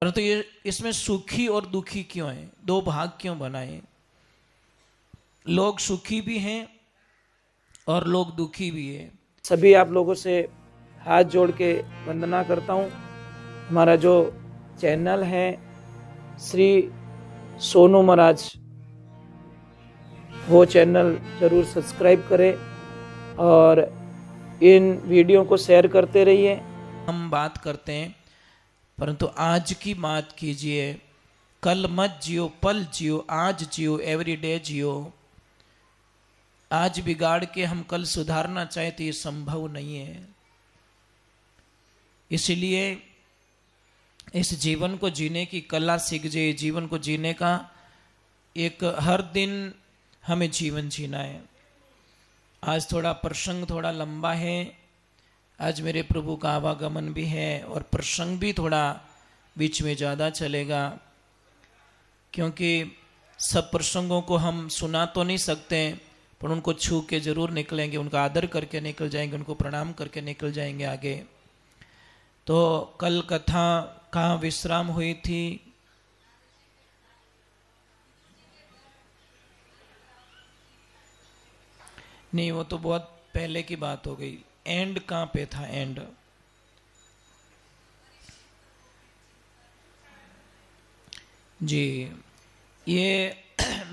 परंतु ये इसमें सुखी और दुखी क्यों है, दो भाग क्यों बनाए? लोग सुखी भी हैं और लोग दुखी भी हैं। सभी आप लोगों से हाथ जोड़ के वंदना करता हूँ। हमारा जो चैनल है श्री सोनू महाराज, वो चैनल जरूर सब्सक्राइब करें और इन वीडियो को शेयर करते रहिए। हम बात करते हैं, परंतु आज की बात कीजिए। कल मत जियो, पल जियो, आज जियो, एवरीडे जियो। आज बिगाड़ के हम कल सुधारना चाहे तो ये संभव नहीं है। इसलिए इस जीवन को जीने की कला सीख जाए। जीवन को जीने का एक हर दिन हमें जीवन जीना है। आज थोड़ा प्रसंग थोड़ा लंबा है, आज मेरे प्रभु का आवागमन भी है और प्रसंग भी थोड़ा बीच में ज़्यादा चलेगा, क्योंकि सब प्रसंगों को हम सुना तो नहीं सकते, पर उनको छू के जरूर निकलेंगे, उनका आदर करके निकल जाएंगे, उनको प्रणाम करके निकल जाएंगे आगे। तो कल कथा कहाँ विश्राम हुई थी? नहीं, वो तो बहुत पहले की बात हो गई। एंड कहाँ पे था? एंड जी, ये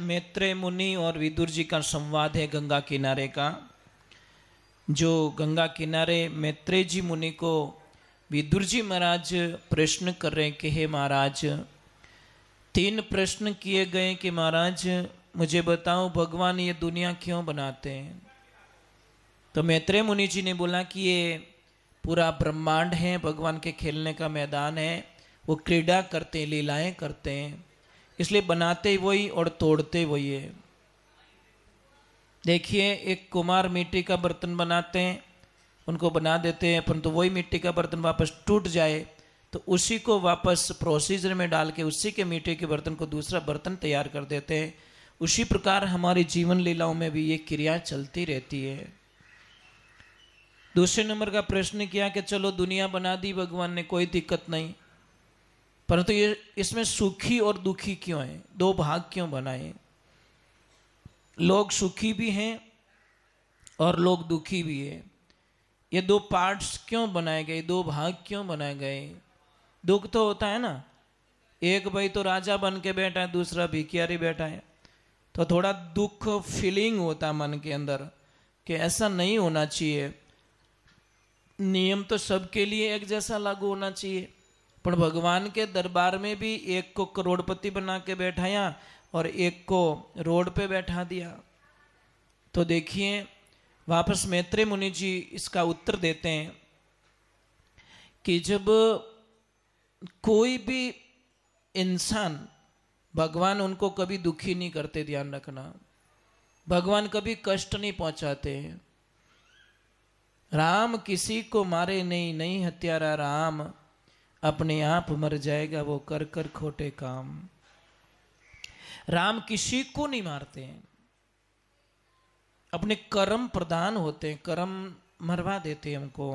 मैत्रेय मुनि और विदुर जी का संवाद है गंगा किनारे का। जो गंगा किनारे मैत्रेय जी मुनि को विदुर जी महाराज प्रश्न कर रहे हैं कि हे महाराज, 3 प्रश्न किए गए कि महाराज मुझे बताओ भगवान ये दुनिया क्यों बनाते हैं? तो मैत्रेय मुनि जी ने बोला कि ये पूरा ब्रह्मांड है, भगवान के खेलने का मैदान है, वो क्रीड़ा करते हैं, लीलाएं करते हैं, इसलिए बनाते वही और तोड़ते वही है। देखिए, एक कुम्हार मिट्टी का बर्तन बनाते हैं, उनको बना देते हैं, परंतु वही मिट्टी का बर्तन वापस टूट जाए तो उसी को वापस प्रोसीजर में डाल के उसी के मिट्टी के बर्तन को दूसरा बर्तन तैयार कर देते हैं। उसी प्रकार हमारी जीवन लीलाओं में भी ये क्रिया चलती रहती है। दूसरे नंबर का प्रश्न किया कि चलो दुनिया बना दी भगवान ने, कोई दिक्कत नहीं, परंतु ये इसमें सुखी और दुखी क्यों है, दो भाग क्यों बनाए? लोग सुखी भी हैं और लोग दुखी भी है। ये दो पार्ट्स क्यों बनाए गए, दो भाग क्यों बनाए गए? दुख तो होता है ना, एक भाई तो राजा बन के बैठा है, दूसरा भिखियारी बैठा है, तो थोड़ा दुख फीलिंग होता है मन के अंदर कि ऐसा नहीं होना चाहिए। नियम तो सबके लिए एक जैसा लागू होना चाहिए, पर भगवान के दरबार में भी एक को करोड़पति बना के बैठाया और एक को रोड पे बैठा दिया। तो देखिए, वापस मैत्रेय मुनि जी इसका उत्तर देते हैं कि जब कोई भी इंसान, भगवान उनको कभी दुखी नहीं करते, ध्यान रखना, भगवान कभी कष्ट नहीं पहुंचाते। राम किसी को मारे नहीं, नहीं हत्यारा राम, अपने आप मर जाएगा वो कर कर खोटे काम। राम किसी को नहीं मारते हैं, अपने कर्म प्रदान होते हैं, कर्म मरवा देते हैं हमको।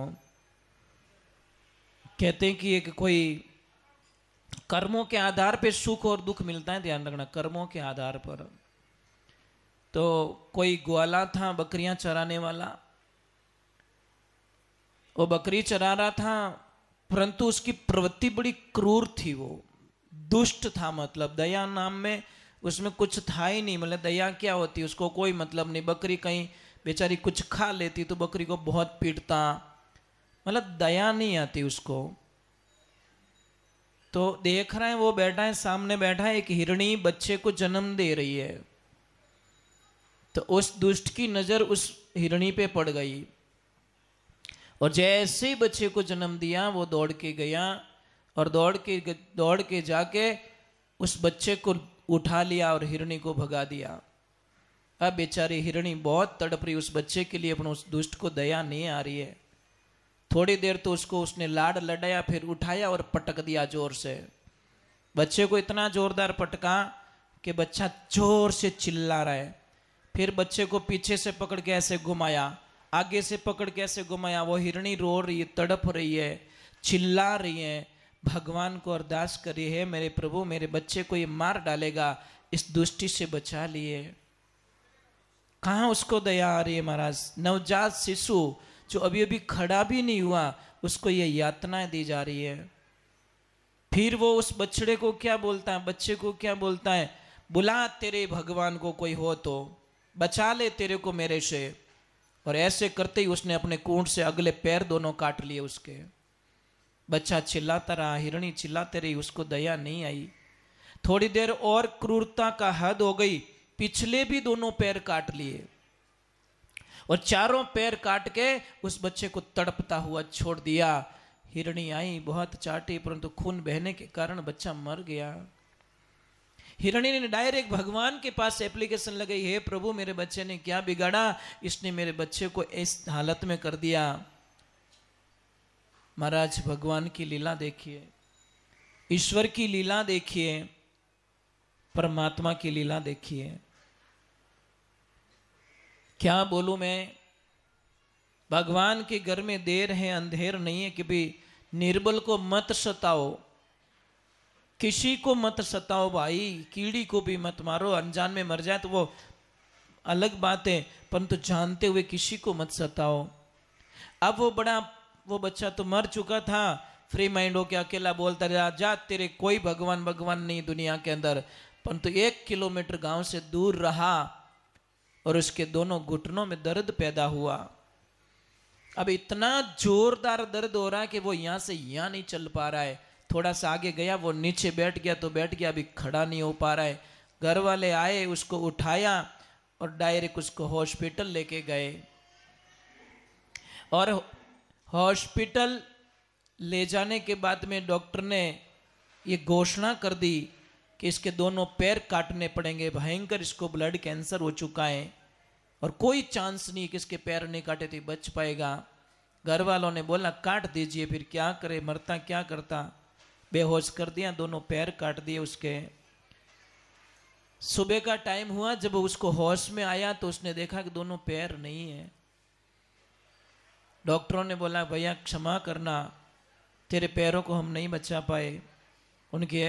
कहते हैं कि एक कोई कर्मों के आधार पे सुख और दुख मिलता है, ध्यान रखना, कर्मों के आधार पर। तो कोई ग्वाला था, बकरियां चराने वाला, वो बकरी चरा रहा था, परंतु उसकी प्रवृत्ति बड़ी क्रूर थी, वो दुष्ट था। मतलब दया नाम में उसमें कुछ था ही नहीं। मतलब दया क्या होती है उसको कोई मतलब नहीं। बकरी कहीं बेचारी कुछ खा लेती तो बकरी को बहुत पीटता, मतलब दया नहीं आती उसको। तो देख रहा है, वो बैठा है, सामने बैठा है एक हिरणी बच्चे को जन्म दे रही है, तो उस दुष्ट की नजर उस हिरणी पे पड़ गई और जैसे ही बच्चे को जन्म दिया वो दौड़ के गया और दौड़ के जाके उस बच्चे को उठा लिया और हिरणी को भगा दिया। अब बेचारी हिरणी बहुत तड़प रही उस बच्चे के लिए, अपने उस दुष्ट को दया नहीं आ रही है। थोड़ी देर तो उसको उसने लाड लडाया, फिर उठाया और पटक दिया जोर से। बच्चे को इतना जोरदार पटका कि बच्चा जोर से चिल्ला रहा है। फिर बच्चे को पीछे से पकड़ के ऐसे घुमाया, आगे से पकड़ के ऐसे घुमाया। वो हिरणी रो रही है, तड़प रही है, चिल्ला रही है, भगवान को अरदास करी है, मेरे प्रभु मेरे बच्चे को ये मार डालेगा, इस दुष्टि से बचा लिए। कहाँ उसको दया आ रही है महाराज। नवजात शिशु जो अभी अभी खड़ा भी नहीं हुआ, उसको ये यातनाएं दी जा रही है। फिर वो उस बछड़े को क्या बोलता है, बच्चे को क्या बोलता है, बुला तेरे भगवान को कोई हो तो बचा ले तेरे को मेरे से। और ऐसे करते ही उसने अपने कूंट से अगले पैर दोनों काट लिए उसके। बच्चा चिल्लाता रहा, हिरणी चिल्लाते रही, उसको दया नहीं आई। थोड़ी देर और क्रूरता का हद हो गई, पिछले भी दोनों पैर काट लिए और चारों पैर काट के उस बच्चे को तड़पता हुआ छोड़ दिया। हिरणी आई, बहुत चाटी, परंतु खून बहने के कारण बच्चा मर गया। हिरणी ने डायरेक्ट भगवान के पास एप्लीकेशन लगाई, हे प्रभु मेरे बच्चे ने क्या बिगाड़ा, इसने मेरे बच्चे को इस हालत में कर दिया। महाराज भगवान की लीला देखिए, ईश्वर की लीला देखिए, परमात्मा की लीला देखिए। क्या बोलूं मैं, भगवान के घर में देर है अंधेर नहीं है कि भी निर्बल को मत सताओ, किसी को मत सताओ भाई, कीड़ी को भी मत मारो। अनजान में मर जाए तो वो अलग बात है, परंतु जानते हुए किसी को मत सताओ। अब वो बच्चा तो मर चुका था, फ्री माइंड होकर अकेला बोलता रहा, जा तेरे कोई भगवान भगवान नहीं दुनिया के अंदर। परंतु 1 किलोमीटर गांव से दूर रहा और उसके दोनों घुटनों में दर्द पैदा हुआ। अब इतना जोरदार दर्द हो रहा है कि वो यहां से यहां नहीं चल पा रहा है। थोड़ा सा आगे गया, वो नीचे बैठ गया तो बैठ गया, अभी खड़ा नहीं हो पा रहा है। घर वाले आए, उसको उठाया और डायरेक्ट उसको हॉस्पिटल लेके गए। और हॉस्पिटल ले जाने के बाद में डॉक्टर ने ये घोषणा कर दी कि इसके दोनों पैर काटने पड़ेंगे, भयंकर इसको ब्लड कैंसर हो चुका है और कोई चांस नहीं कि इसके पैर नहीं काटे तो बच पाएगा। घर वालों ने बोला काट दीजिए, फिर क्या करे, मरता क्या करता। बेहोश कर दिया, दोनों पैर काट दिए उसके। सुबह का टाइम हुआ, जब उसको होश में आया तो उसने देखा कि दोनों पैर नहीं है। डॉक्टरों ने बोला भैया क्षमा करना, तेरे पैरों को हम नहीं बचा पाए।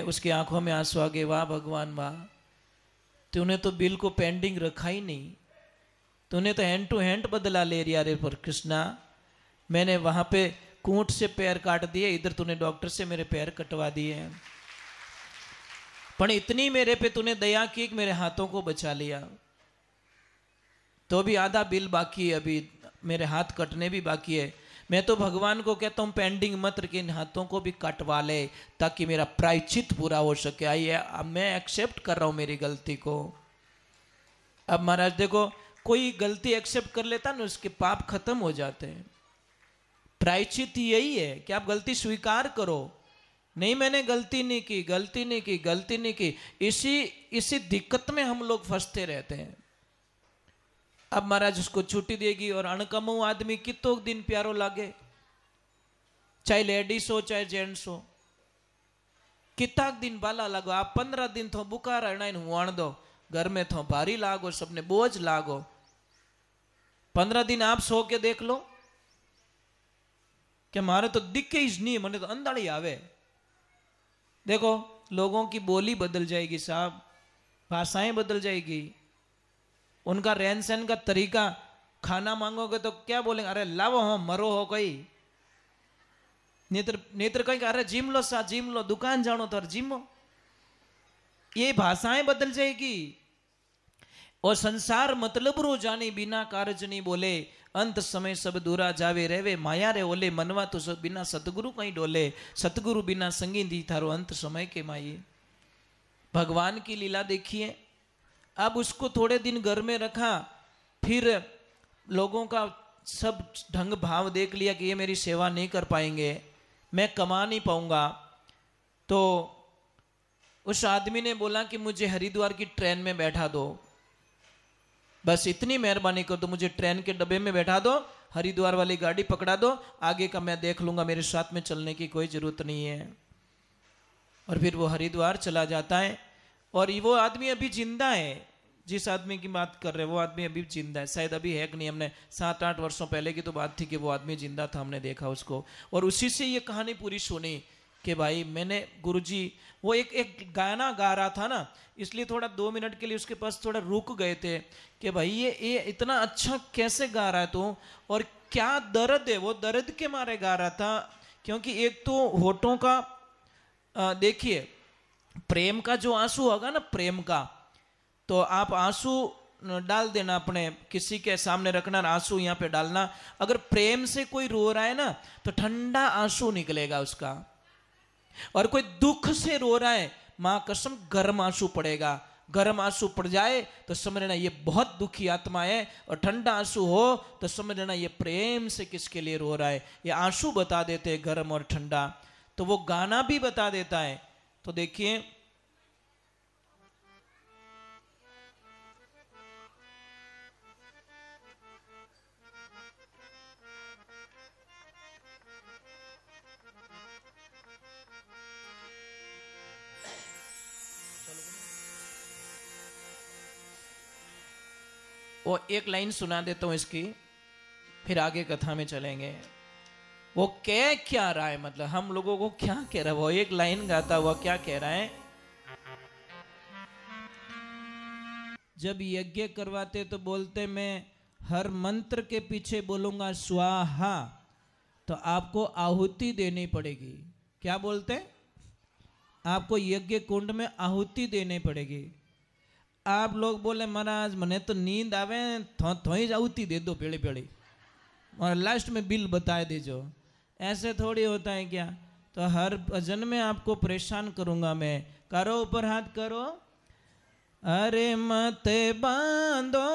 उसकी आंखों में आंसू आ गए, वाह भगवान वाह, तूने तो बिल को पेंडिंग रखा ही नहीं, तूने तो हैंड टू हैंड बदला ले रिया रे। पर कृष्णा, मैंने वहां पे कूंट से पैर काट दिए, इधर तूने डॉक्टर से मेरे पैर कटवा दिए, पर इतनी मेरे पे तूने दया की कि मेरे हाथों को बचा लिया। तो भी आधा बिल बाकी है, अभी मेरे हाथ कटने भी बाकी है। मैं तो भगवान को कहता हूं पेंडिंग मत रख, इन हाथों को भी कटवा ले ताकि मेरा प्रायश्चित पूरा हो सके। आइए, अब मैं एक्सेप्ट कर रहा हूं मेरी गलती को। अब महाराज देखो, कोई गलती एक्सेप्ट कर लेता ना, उसके पाप खत्म हो जाते हैं। प्रायश्चित यही है कि आप गलती स्वीकार करो, नहीं मैंने गलती नहीं की, गलती नहीं की, गलती नहीं की। इसी दिक्कत में हम लोग फंसते रहते हैं। अब महाराज उसको छुट्टी देगी और अणकमऊ आदमी कितो दिन प्यारो लागे, चाहे लेडीज हो चाहे जेंट्स हो, कितना दिन बाला लगो। आप 15 दिन थो बुकार हुआण दो, घर में थो भारी लागो, सबने बोझ लागो। 15 दिन आप सो के देख लो कि मारे तो दिखे ही नहीं, मने तो अंधाड़ी आवे। देखो लोगों की बोली बदल जाएगी साहब, भाषाएं बदल जाएगी, उनका रहन सहन का तरीका। खाना मांगोगे तो क्या बोलेंगे, अरे लावो हो, मरो हो कोई। नेत्र कहीं अरे जिम लो सा, जिम लो, दुकान जानो तो जिमो। ये भाषाएं बदल जाएगी। और संसार मतलब रो जाने बिना कारज नहीं बोले, अंत समय सब दूरा जावे रेवे, माया रे ओले मनवा तो सब बिना सतगुरु कहीं डोले, सतगुरु बिना संगी दी थारो अंत समय के माये। भगवान की लीला देखिए। अब उसको थोड़े दिन घर में रखा, फिर लोगों का सब ढंग भाव देख लिया कि ये मेरी सेवा नहीं कर पाएंगे, मैं कमा नहीं पाऊंगा। तो उस आदमी ने बोला कि मुझे हरिद्वार की ट्रेन में बैठा दो, बस इतनी मेहरबानी कर दो, मुझे ट्रेन के डब्बे में बैठा दो, हरिद्वार वाली गाड़ी पकड़ा दो, आगे का मैं देख लूंगा, मेरे साथ में चलने की कोई जरूरत नहीं है। और फिर वो हरिद्वार चला जाता है। और वो आदमी अभी जिंदा है, जिस आदमी की बात कर रहे हैं वो आदमी अभी जिंदा है, शायद अभी है कि नहीं, हमने 7-8 वर्षों पहले की तो बात थी कि वो आदमी जिंदा था, हमने देखा उसको। और उसी से ये कहानी पूरी सुनी कि भाई मैंने गुरुजी, वो एक गाना गा रहा था ना, इसलिए थोड़ा 2 मिनट के लिए उसके पास थोड़ा रुक गए थे कि भाई ये इतना अच्छा कैसे गा रहा है तू, और क्या दर्द है, वो दर्द के मारे गा रहा था। क्योंकि एक तो होठों का देखिए, प्रेम का जो आंसू होगा ना, प्रेम का, तो आप आंसू डाल देना, अपने किसी के सामने रखना, आंसू यहाँ पे डालना। अगर प्रेम से कोई रो रहा है ना, तो ठंडा आंसू निकलेगा उसका। और कोई दुख से रो रहा है, मां कसम गर्म आंसू पड़ेगा। गर्म आंसू पड़ जाए तो समझ लेना ये बहुत दुखी आत्मा है, और ठंडा आंसू हो तो समझ लेना ये प्रेम से किसके लिए रो रहा है। ये आंसू बता देते हैं गर्म और ठंडा, तो वो गाना भी बता देता है। तो देखिए, वो एक लाइन सुना देता हूं इसकी, फिर आगे कथा में चलेंगे। वो कह क्या रहा है, मतलब हम लोगों को क्या कह रहा है, वो एक लाइन गाता हुआ क्या कह रहा है। जब यज्ञ करवाते तो बोलते मैं हर मंत्र के पीछे बोलूंगा स्वाहा, तो आपको आहुति देनी पड़ेगी। क्या बोलते, आपको यज्ञ कुंड में आहुति देनी पड़ेगी। आप लोग बोले महाराज मने तो नींद आवे, थोड़ी आहुति दे दो पेड़ी पेड़ी, और लास्ट में बिल बता दीजो। ऐसे थोड़ी होता है क्या। तो हर भजन में आपको परेशान करूंगा मैं। करो ऊपर हाथ करो। अरे मत बांधो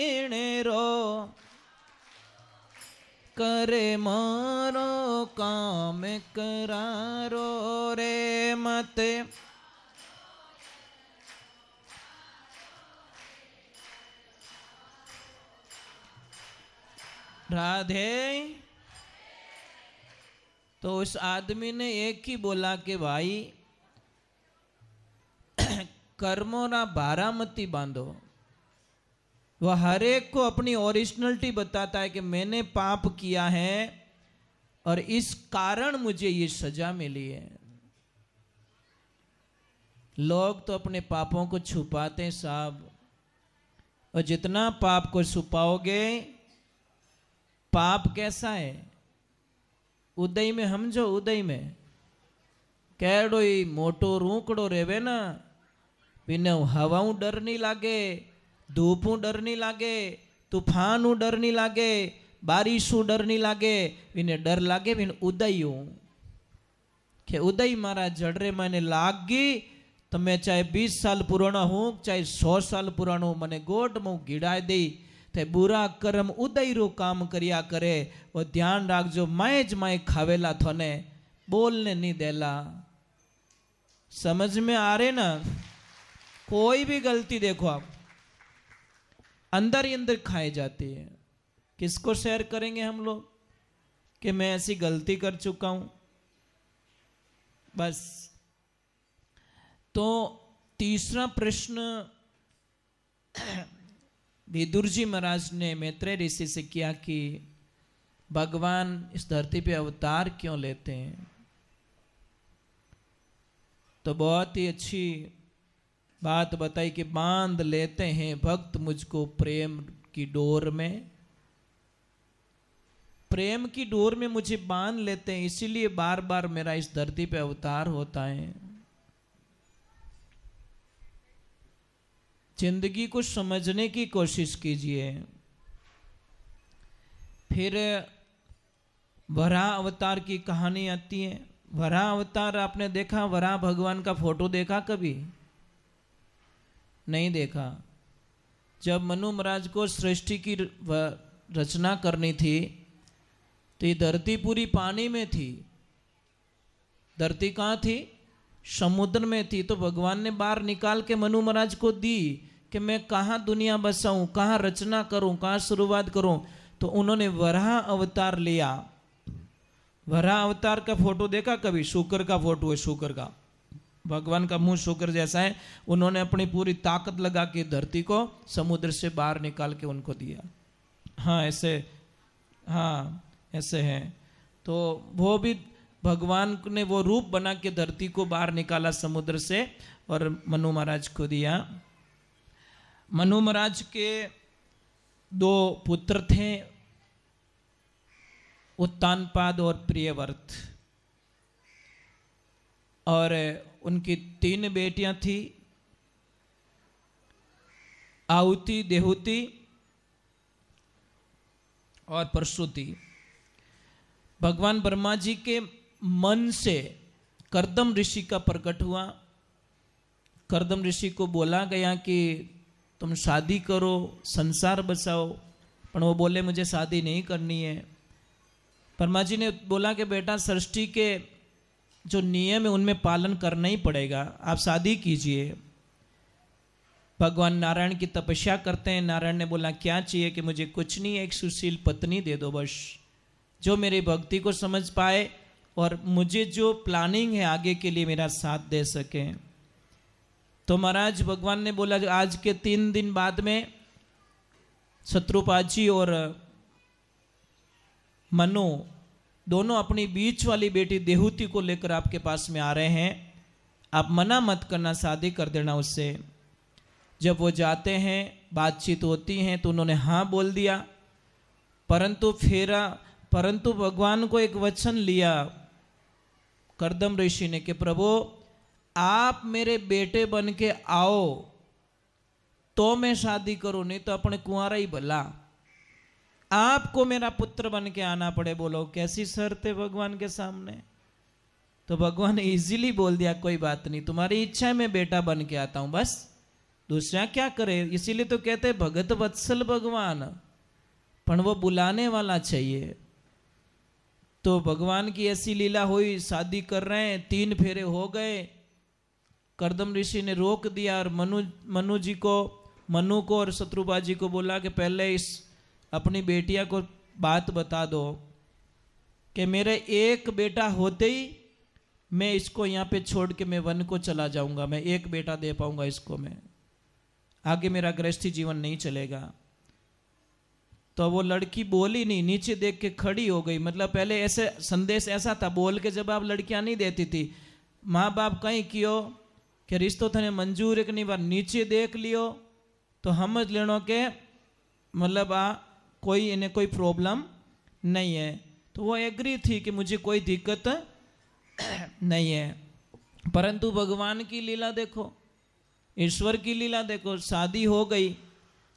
इणेरो, करे मारो काम करारो रे मत। राधे। तो उस आदमी ने एक ही बोला कि भाई कर्मों ना बारामती बांधो। वह हर एक को अपनी ओरिजिनलिटी बताता है कि मैंने पाप किया है और इस कारण मुझे ये सजा मिली है। लोग तो अपने पापों को छुपाते हैं साहब, और जितना पाप को छुपाओगे, पाप कैसा है, उदय में हम जो उदय में कैडो मोटो रूकड़ो रेवे ना, बिना हवाऊं डर नहीं लागे, धूपों डर नहीं लागे, तूफानों डर नहीं लागे, बारिशों डर नहीं लागे, बिने डर लागे बिन उदय हूं कि उदय मारा जड़रे मैंने लाग गई, तो मैं चाहे 20 साल पुराना हूं चाहे 100 साल पुराना हूं, मने गोट मुंह गिड़ाए दे ते बुरा कर्म उदय रो काम करिया करे। वो ध्यान राखजो, माए ज माए खावेला थोने बोलने नहीं देला। समझ में आ रहे ना। कोई भी गलती देखो आप, अंदर ही अंदर खाए जाती है। किसको शेयर करेंगे हम लोग कि मैं ऐसी गलती कर चुका हूं। बस। तो तीसरा प्रश्न विदुर जी महाराज ने मैत्रेय ऋषि से किया कि भगवान इस धरती पे अवतार क्यों लेते हैं। तो बहुत ही अच्छी बात बताई कि बांध लेते हैं भक्त मुझको प्रेम की डोर में, प्रेम की डोर में मुझे बांध लेते हैं, इसीलिए बार बार मेरा इस धरती पे अवतार होता है। जिंदगी को समझने की कोशिश कीजिए। फिर वराह अवतार की कहानी आती है। वराह अवतार आपने देखा, वराह भगवान का फोटो देखा कभी? नहीं देखा। जब मनु महाराज को सृष्टि की रचना करनी थी तो ये धरती पूरी पानी में थी। धरती कहाँ थी? समुद्र में थी। तो भगवान ने बाहर निकाल के मनु महाराज को दी कि मैं कहाँ दुनिया बसाऊं, कहाँ रचना करूं, कहाँ शुरुआत करूं। तो उन्होंने वराह अवतार लिया। वराह अवतार का फोटो देखा कभी? शुक्र का फोटो है, शुक्र का। भगवान का मुंह शुक्र जैसा है। उन्होंने अपनी पूरी ताकत लगा के धरती को समुद्र से बाहर निकाल के उनको दिया। हाँ ऐसे, हाँ ऐसे है। तो वो भी भगवान ने वो रूप बना के धरती को बाहर निकाला समुद्र से और मनु महाराज को दिया। मनु महाराज के 2 पुत्र थे, उत्तानपाद और प्रियव्रत, और उनकी 3 बेटियां थी, आहुति, देहुति और प्रसूति। भगवान ब्रह्मा जी के मन से कर्दम ऋषि का प्रकट हुआ। कर्दम ऋषि को बोला गया कि तुम शादी करो, संसार बसाओ, पर वो बोले मुझे शादी नहीं करनी है। ब्रह्मा जी ने बोला कि बेटा सृष्टि के जो नियम है उनमें पालन करना ही पड़ेगा, आप शादी कीजिए। भगवान नारायण की तपस्या करते हैं। नारायण ने बोला क्या चाहिए? कि मुझे कुछ नहीं, एक सुशील पत्नी दे दो बस, जो मेरी भक्ति को समझ पाए और मुझे जो प्लानिंग है आगे के लिए मेरा साथ दे सके। तो महाराज भगवान ने बोला आज के 3 दिन बाद में शत्रुपाद जी और मनु दोनों अपनी बीच वाली बेटी देहुति को लेकर आपके पास में आ रहे हैं, आप मना मत करना, शादी कर देना उससे। जब वो जाते हैं, बातचीत होती हैं, तो उन्होंने हाँ बोल दिया, परंतु भगवान को एक वचन लिया कर्दम ऋषि ने कि प्रभु आप मेरे बेटे बन के आओ तो मैं शादी करूं, नहीं तो अपने कुंवारा ही भला, आपको मेरा पुत्र बन के आना पड़े। बोलो कैसी शर्त है भगवान के सामने। तो भगवान ने इजीली बोल दिया कोई बात नहीं, तुम्हारी इच्छा है मैं बेटा बन के आता हूं, बस दूसरा क्या करे। इसीलिए तो कहते हैं भगत वत्सल भगवान, पर वो बुलाने वाला चाहिए। तो भगवान की ऐसी लीला हुई, शादी कर रहे हैं, 3 फेरे हो गए। कर्दम ऋषि ने रोक दिया और मनु को और शत्रुपाद जी को बोला कि पहले इस अपनी बेटिया को बात बता दो कि मेरे एक बेटा होते ही मैं इसको यहाँ पे छोड़ के मैं वन को चला जाऊंगा, मैं एक बेटा दे पाऊंगा इसको, मैं आगे मेरा गृहस्थी जीवन नहीं चलेगा। तो वो लड़की बोली नहीं, नीचे देख के खड़ी हो गई। मतलब पहले ऐसे संदेश ऐसा था, बोल के जवाब लड़कियां नहीं देती थी। माँ बाप कहीं कियो कि रिश्तो थे मंजूर एक नहीं बार नीचे देख लियो तो समझ लेनो के मतलब कोई इन्हें कोई प्रॉब्लम नहीं है। तो वो एग्री थी कि मुझे कोई दिक्कत नहीं है। परंतु भगवान की लीला देखो, ईश्वर की लीला देखो, शादी हो गई।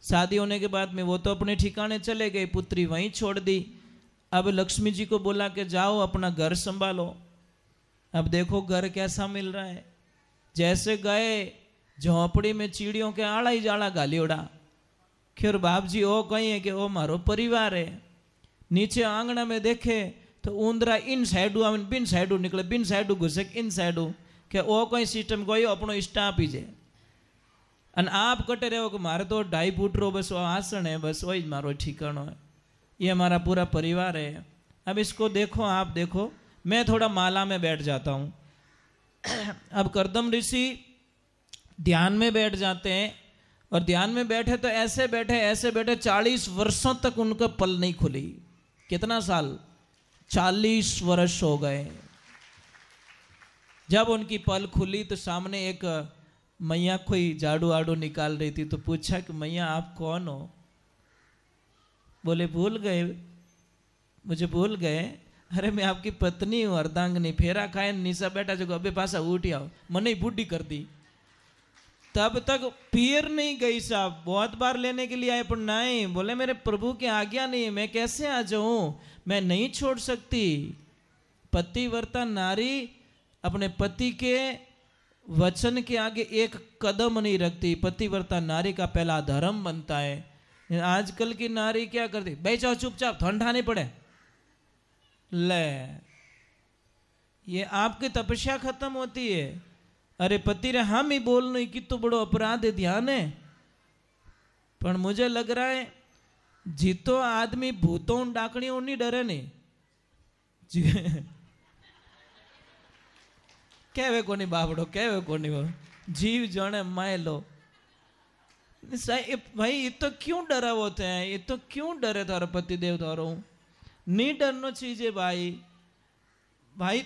शादी होने के बाद में वो तो अपने ठिकाने चले गए, पुत्री वहीं छोड़ दी। अब लक्ष्मी जी को बोला कि जाओ अपना घर संभालो। अब देखो घर कैसा मिल रहा है, जैसे गए झोंपड़ी में चिड़ियों के आड़ा ही जाड़ा गाली उड़ा। खैर बाप जी ओ कहीं है कि ओ मारो परिवार है। नीचे आंगना में देखे तो ऊंदरा इन साइडू आवे बिन साइडू निकले, बिन साइडू घुसे इन साइडू के ओ कहीं सिस्टम कोई अपनो स्टाफ ही जे। अन आप कटे रहो कि मारे तो 2.5 फुट रो बस वो आसन है, बस वही मारो ठिकानो है, ये हमारा पूरा परिवार है। अब इसको देखो, आप देखो, मैं थोड़ा माला में बैठ जाता हूँ। अब कर्दम ऋषि ध्यान में बैठ जाते हैं और ध्यान में बैठे तो ऐसे बैठे 40 वर्षों तक उनका पल नहीं खुली। कितना साल? 40 वर्ष हो गए। जब उनकी पल खुली तो सामने एक मैया कोई झाड़ू आड़ू निकाल रही थी। तो पूछा कि मैया आप कौन हो? बोले भूल गए, मुझे भूल गए। अरे मैं आपकी पत्नी हूँ अर्धांगिनी। फेरा खाए नीचा बैठा जो अबे पासा उठी आओ, मन ही बूढ़ी कर दी। तब तक पीर नहीं गई साहब, बहुत बार लेने के लिए आए पर नहीं। बोले मेरे प्रभु की आज्ञा नहीं है, मैं कैसे आ जाऊं, मैं नहीं छोड़ सकती। पतिव्रता नारी अपने पति के वचन के आगे एक कदम नहीं रखती। पतिव्रता नारी का पहला धर्म बनता है। आजकल की नारी क्या करती, भाई जाओ चुपचाप, ठंडा नहीं पड़े। ले ये आपकी तपस्या खत्म होती है। अरे पति रे हम ही बोलने की तो बड़ो अपराध है, ध्यान है। पर मुझे लग रहा है जीतो आदमी भूतों डाकणियों नहीं डरे नहीं। कहवे कोनी बाबड़ो, कहवे कोनी वो जीव जाने माय लो। भाई ये तो क्यों डरा होते हैं, ये तो क्यों डरे थारो पति देव थारो? नहीं डरना चाहिए भाई। भाई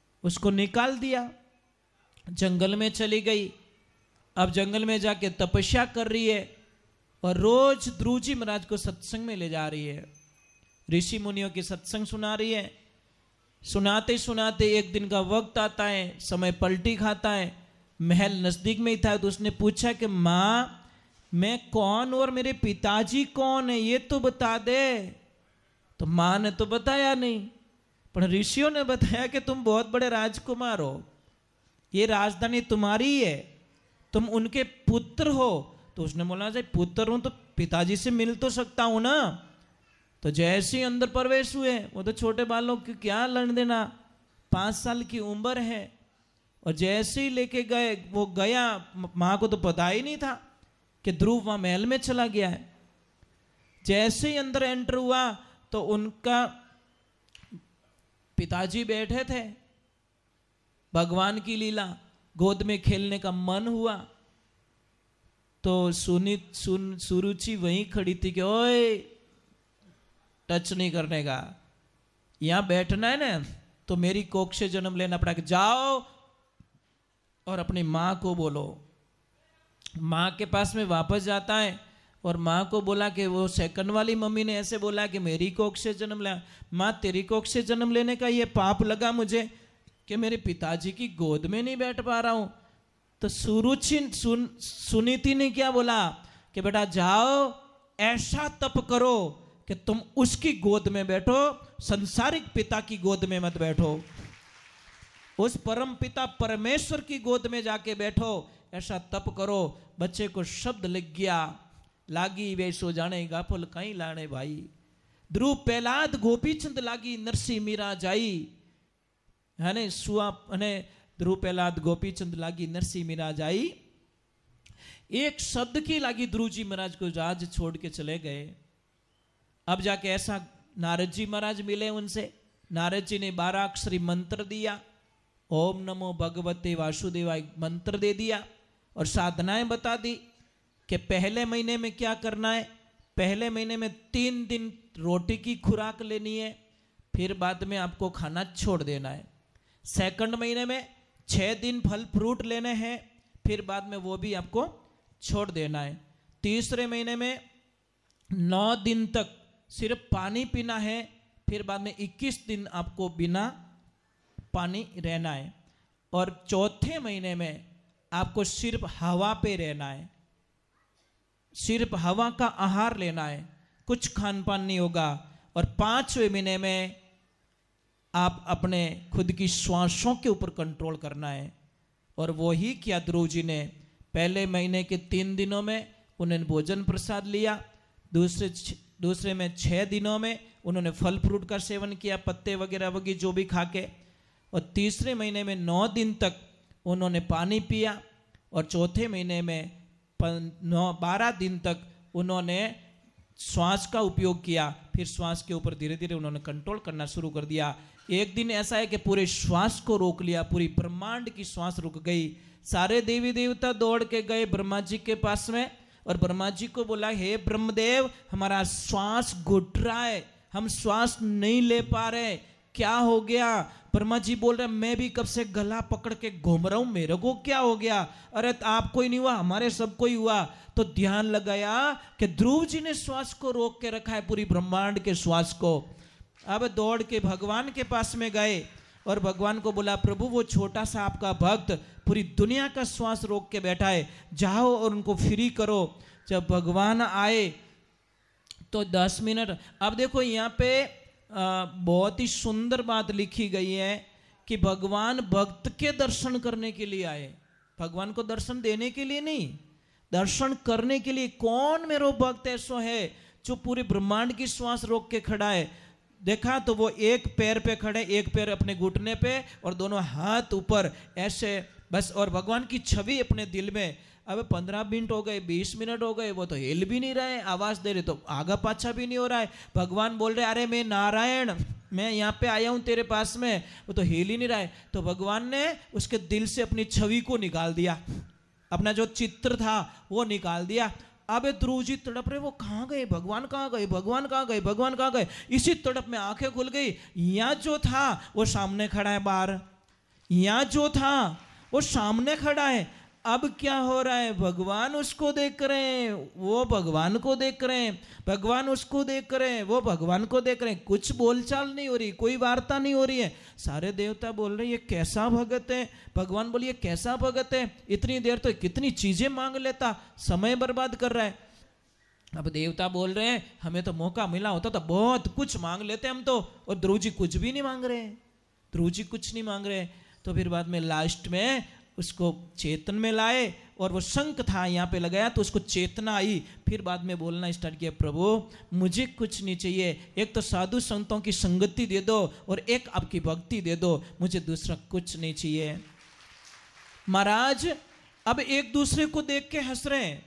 उसको निकाल दिया, जंगल में चली गई। अब जंगल में जाके तपस्या कर रही है और रोज ध्रुव जी महाराज को सत्संग में ले जा रही है, ऋषि मुनियों की सत्संग सुना रही है। सुनाते सुनाते एक दिन का वक्त आता है, समय पलटी खाता है, महल नजदीक में ही था। तो उसने पूछा कि माँ मैं कौन और मेरे पिताजी कौन है, ये तो बता दे। तो माँ ने तो बताया नहीं, पर ऋषियों ने बताया कि तुम बहुत बड़े राजकुमार हो, ये राजधानी तुम्हारी है, तुम उनके पुत्र हो। तो उसने बोला जी पुत्र हूं तो पिताजी से मिल तो सकता हूं ना। तो जैसे ही अंदर प्रवेश हुए, वो तो छोटे बालों की क्या लड़ देना, 5 साल की उम्र है। और जैसे ही लेके गए, वो गया, माँ को तो पता ही नहीं था कि ध्रुव वहां महल में चला गया है। जैसे ही अंदर एंटर हुआ तो उनका पिताजी बैठे थे, भगवान की लीला, गोद में खेलने का मन हुआ। तो सुरुचि वहीं खड़ी थी कि ओए टच नहीं करने का, यहां बैठना है ना तो मेरी कोख से जन्म लेना पड़ेगा, जाओ और अपनी माँ को बोलो। माँ के पास में वापस जाता है और माँ को बोला कि वो सेकंड वाली मम्मी ने ऐसे बोला कि मेरी कोख से जन्म लिया। माँ तेरी कोख से जन्म लेने का ये पाप लगा मुझे कि मेरे पिताजी की गोद में नहीं बैठ पा रहा हूं। तो सुनीति ने क्या बोला कि बेटा जाओ ऐसा तप करो कि तुम उसकी गोद में बैठो, संसारिक पिता की गोद में मत बैठो, उस परम पिता परमेश्वर की गोद में जाके बैठो, ऐसा तप करो। बच्चे को शब्द लग गया, लागी वे सो जाने गाफल कहीं लाने भाई, ध्रुव प्रहलाद गोपीचंद लागी नरसी मीरा जाई, है ने सुआ ने ध्रुव प्रहलाद गोपीचंद लागी नरसी मीरा जाई। एक शब्द की लागी ध्रुव जी महाराज को राज छोड़ के चले गए। अब जाके ऐसा नारद जी महाराज मिले उनसे, नारद जी ने 12 अक्षरी मंत्र दिया, ओम नमो भगवते वासुदेवाय मंत्र दे दिया और साधनाएं बता दी कि पहले महीने में क्या करना है। पहले महीने में 3 दिन रोटी की खुराक लेनी है, फिर बाद में आपको खाना छोड़ देना है। सेकंड महीने में 6 दिन फल फ्रूट लेने हैं, फिर बाद में वो भी आपको छोड़ देना है। तीसरे महीने में 9 दिन तक सिर्फ पानी पीना है, फिर बाद में 21 दिन आपको बिना पानी रहना है। और चौथे महीने में आपको सिर्फ हवा पे रहना है, सिर्फ हवा का आहार लेना है, कुछ खान पान नहीं होगा। और 5वें महीने में आप अपने खुद की श्वासों के ऊपर कंट्रोल करना है। और वो ही किया ध्रुव जी ने। पहले महीने के 3 दिनों में उन्होंने भोजन प्रसाद लिया, दूसरे में 6 दिनों में उन्होंने फल फ्रूट का सेवन किया, पत्ते वगैरह वगैरह जो भी खा के, और तीसरे महीने में 9 दिन तक उन्होंने पानी पिया, और चौथे महीने में 12 दिन तक उन्होंने श्वास का उपयोग किया। फिर श्वास के ऊपर धीरे धीरे उन्होंने कंट्रोल करना शुरू कर दिया। एक दिन ऐसा है कि पूरे श्वास को रोक लिया, पूरी ब्रह्मांड की श्वास रुक गई। सारे देवी देवता दौड़ के गए ब्रह्मा जी के पास में, और ब्रह्मा जी को बोला हे ब्रह्मदेव हमारा श्वास घुट रहा है, हम श्वास नहीं ले पा रहे, क्या हो गया। ब्रह्मा जी बोल रहे मैं भी कब से गला पकड़ के घूम रहा हूं, मेरे को क्या हो गया। अरे आपको ही नहीं हुआ, हमारे सबको ही हुआ। तो ध्यान लगाया कि ध्रुव जी ने श्वास को रोक के रखा है, पूरी ब्रह्मांड के श्वास को। अब दौड़ के भगवान के पास में गए और भगवान को बोला प्रभु वो छोटा सा आपका भक्त पूरी दुनिया का श्वास रोक के बैठा है, जाओ और उनको फ्री करो। जब भगवान आए तो 10 मिनट। अब देखो यहाँ पे बहुत ही सुंदर बात लिखी गई है कि भगवान भक्त के दर्शन करने के लिए आए, भगवान को दर्शन देने के लिए नहीं, दर्शन करने के लिए। कौन मेरो भक्त ऐसा है जो पूरे ब्रह्मांड की श्वास रोक के खड़ा है। देखा तो वो एक पैर पे खड़े, एक पैर अपने घुटने पे और दोनों हाथ ऊपर ऐसे बस, और भगवान की छवि अपने दिल में। अब 15 मिनट हो गए, 20 मिनट हो गए, वो तो हिल भी नहीं रहे, आवाज दे रहे तो आगा पाछा भी नहीं हो रहा है। भगवान बोल रहे अरे मैं नारायण, मैं यहाँ पे आया हूँ तेरे पास में, वो तो हिल ही नहीं रहा है। तो भगवान ने उसके दिल से अपनी छवि को निकाल दिया, अपना जो चित्र था वो निकाल दिया। अब ध्रुव जी तड़प रहे, वो कहाँ गए, भगवान कहाँ गए, भगवान कहाँ गए, भगवान कहाँ गए। इसी तड़प में आंखें खुल गई, यहाँ जो था वो सामने खड़ा है बाहर, यहाँ जो था वो सामने खड़ा है, अब क्या हो रहा है, भगवान उसको देख रहे हैं, वो भगवान को देख रहे हैं, भगवान उसको देख रहे हैं, वो भगवान को देख रहे हैं, कुछ बोलचाल नहीं हो रही, कोई वार्ता नहीं हो रही है। सारे देवता बोल रहे हैं ये कैसा भगत है, भगवान बोलिए कैसा भगत है, इतनी देर तो कितनी चीजें मांग लेता, समय बर्बाद कर रहा है। अब देवता बोल रहे हैं हमें तो मौका मिला होता तो बहुत कुछ मांग लेते हम तो, और ध्रुव जी कुछ भी नहीं मांग रहे, ध्रुव जी कुछ नहीं मांग रहे। तो फिर बाद में लास्ट में उसको चेतन में लाए, और वो शंख था यहाँ पे लगाया तो उसको चेतना आई। फिर बाद में बोलना स्टार्ट किया, प्रभु मुझे कुछ नहीं चाहिए, एक तो साधु संतों की संगति दे दो और एक आपकी भक्ति दे दो, मुझे दूसरा कुछ नहीं चाहिए। महाराज अब एक दूसरे को देख के हंस रहे हैं,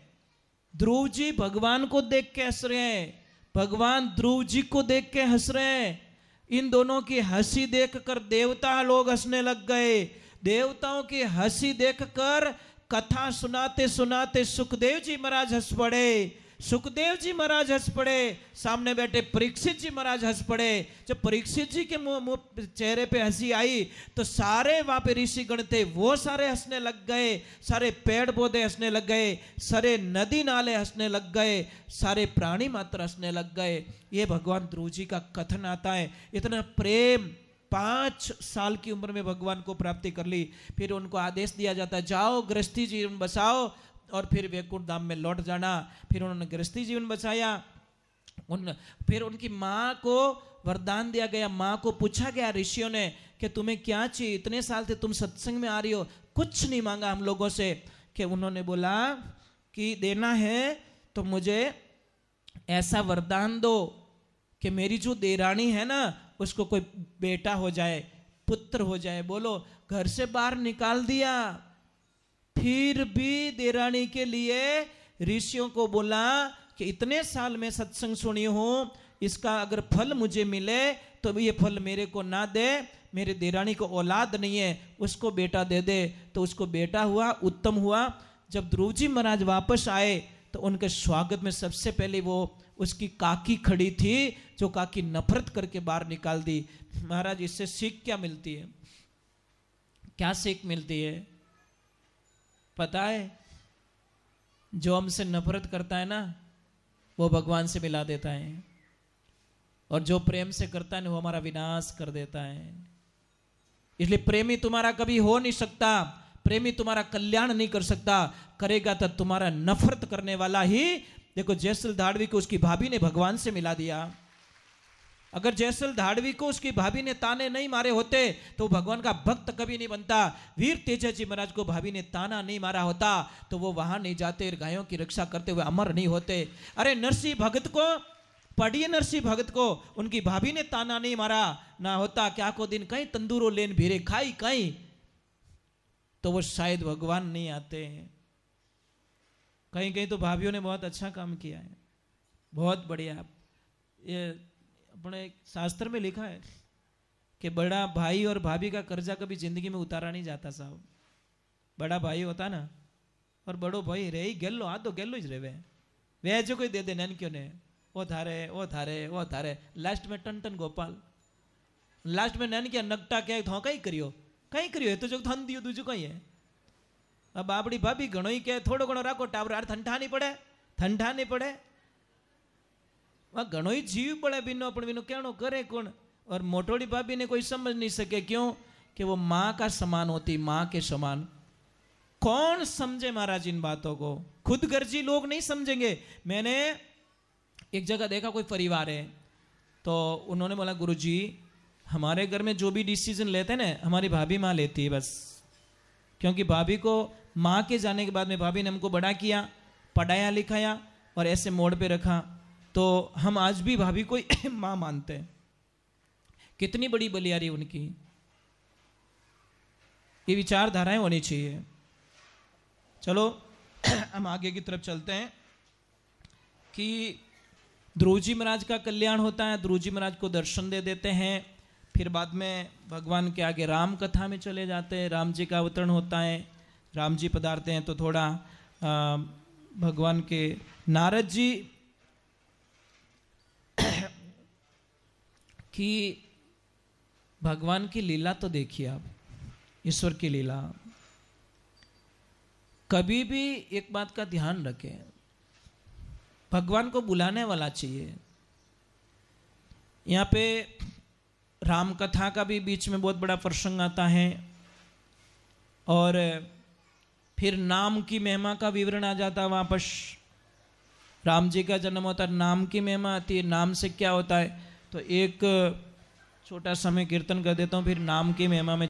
ध्रुव जी भगवान को देख के हंस रहे हैं, भगवान ध्रुव जी को देख के हंस रहे हैं। इन दोनों की हंसी देखकर देवता लोग हंसने लग गए। देवताओं की हंसी देखकर कथा सुनाते सुनाते सुखदेव जी महाराज हंस पड़े, सुखदेव जी महाराज हंस पड़े, सामने बैठे परीक्षित जी महाराज हंस पड़े। जब परीक्षित जी के मुंह चेहरे पे हंसी आई तो सारे वहां पे ऋषिगण थे वो सारे हंसने लग गए, सारे पेड़ पौधे हंसने लग गए, सारे नदी नाले हंसने लग गए, सारे प्राणी मात्र हंसने लग गए। ये भगवान ध्रुव जी का कथन आता है। इतना प्रेम, 5 साल की उम्र में भगवान को प्राप्ति कर ली। फिर उनको आदेश दिया जाता है जाओ गृहस्थी जीवन बसाओ और फिर वैकुंठ धाम में लौट जाना। फिर उन्होंने गृहस्थी जीवन बचाया। फिर उनकी माँ को वरदान दिया गया, माँ को पूछा गया ऋषियों ने कि तुम्हें क्या चाहिए, इतने साल से तुम सत्संग में आ रही हो, कुछ नहीं मांगा हम लोगों से। कि उन्होंने बोला कि देना है तो मुझे ऐसा वरदान दो कि मेरी जो देरानी है ना उसको कोई बेटा हो जाए, पुत्र हो जाए। बोलो, घर से बाहर निकाल दिया, फिर भी देरानी के लिए ऋषियों को बोला कि इतने साल में सत्संग सुनी हूं, इसका अगर फल मुझे मिले तो ये फल मेरे को ना दे, मेरे देरानी को औलाद नहीं है उसको बेटा दे दे। तो उसको बेटा हुआ, उत्तम हुआ। जब ध्रुव जी महाराज वापस आए तो उनके स्वागत में सबसे पहले वो उसकी काकी खड़ी थी, जो काकी नफरत करके बाहर निकाल दी। महाराज इससे सीख क्या मिलती है? क्या सीख मिलती है पता है? जो हमसे नफरत करता है ना वो भगवान से मिला देता है, और जो प्रेम से करता है ना वो हमारा विनाश कर देता है। इसलिए प्रेमी तुम्हारा कभी हो नहीं सकता, प्रेमी तुम्हारा कल्याण नहीं कर सकता, करेगा तो तुम्हारा नफरत करने वाला ही। देखो जयसल धाड़वी को उसकी भाभी ने भगवान से मिला दिया। अगर जयसल धाड़वी को उसकी भाभी ने ताने नहीं मारे होते तो भगवान का भक्त कभी नहीं बनता। वीर तेजा जी महाराज को भाभी ने ताना नहीं मारा होता तो वो वहां नहीं जाते, गायों की रक्षा करते हुए अमर नहीं होते। अरे नरसिंह भगत को पढ़िए, नरसिंह भगत को उनकी भाभी ने ताना नहीं मारा ना होता, क्या को दिन कहीं तंदूरो लेन भीरे खाई कहीं, तो वो शायद भगवान नहीं आते। कहीं कहीं तो भाभीयों ने बहुत अच्छा काम किया है, बहुत बढ़िया। ये अपने शास्त्र में लिखा है कि बड़ा भाई और भाभी का कर्जा कभी जिंदगी में उतारा नहीं जाता साहब। बड़ा भाई होता ना और बड़ो भाई रे गेलो, आ तो गेलो ज रेवे, वे जो कोई दे दे नैन क्यों ने, वो थारे वो थारे वो थारे, लास्ट में टन टन गोपाल, लास्ट में नैन क्या नगटा क्या थो कई करियो है तो जो थन दियो दूजो कहीं है। अब बाबड़ी भाभी घणो ही के थोड़ो घणो राखो टावर यार ठंडा नहीं पड़े वह घणो ही जीव पड़े बिनो पण बिनो कहनो करे कौन। और मोटोड़ी भाभी ने कोई समझ नहीं सके, क्यों कि वो माँ का समान होती, माँ के समान। कौन समझे महाराज इन बातों को? खुद गर्जी लोग नहीं समझेंगे। मैंने एक जगह देखा कोई परिवार है तो उन्होंने बोला गुरुजी हमारे घर में जो भी डिसीजन लेते हैं ना हमारी भाभी माँ लेती है बस, क्योंकि भाभी को माँ के जाने के बाद में भाभी ने हमको बड़ा किया, पढ़ाया लिखाया और ऐसे मोड़ पे रखा, तो हम आज भी भाभी को माँ मानते हैं। कितनी बड़ी बलियारी उनकी। ये विचारधाराएं होनी चाहिए। चलो हम आगे की तरफ चलते हैं कि ध्रुव जी महाराज का कल्याण होता है, ध्रुव जी महाराज को दर्शन दे देते हैं। फिर बाद में भगवान के आगे राम कथा में चले जाते हैं, राम जी का अवतरण होता है, राम जी पधारते हैं। तो थोड़ा भगवान के नारद जी कि भगवान की लीला तो देखिए आप, ईश्वर की लीला। कभी भी एक बात का ध्यान रखें, भगवान को बुलाने वाला चाहिए। यहाँ पे राम कथा का भी बीच में बहुत बड़ा प्रसंग आता है, और फिर नाम की महिमा का विवरण आ जाता वापस। राम जी का जन्म होता है, नाम की महिमा आती है, नाम से क्या होता है। तो एक छोटा सा मैं कीर्तन कर देता हूँ, फिर नाम की महिमा में